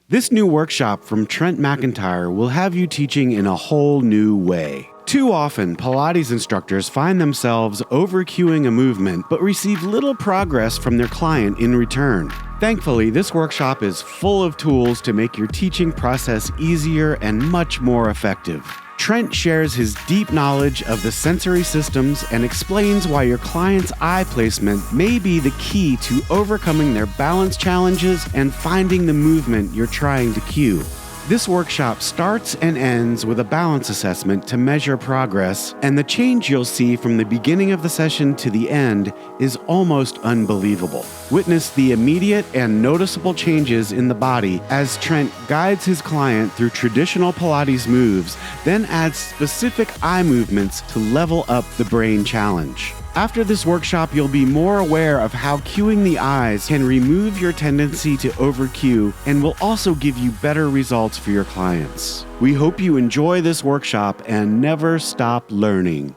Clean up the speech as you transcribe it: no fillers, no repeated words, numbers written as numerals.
This new workshop from Trent McEntire will have you teaching in a whole new way. Too often, Pilates instructors find themselves over-cueing a movement but receive little progress from their client in return. Thankfully, this workshop is full of tools to make your teaching process easier and much more effective. Trent shares his deep knowledge of the sensory systems and explains why your client's eye placement may be the key to overcoming their balance challenges and finding the movement you're trying to cue. This workshop starts and ends with a balance assessment to measure progress, and the change you'll see from the beginning of the session to the end is almost unbelievable. Witness the immediate and noticeable changes in the body as Trent guides his client through traditional Pilates moves, then adds specific eye movements to level up the brain challenge. After this workshop, you'll be more aware of how cueing the eyes can remove your tendency to over-cue and will also give you better results for your clients. We hope you enjoy this workshop and never stop learning.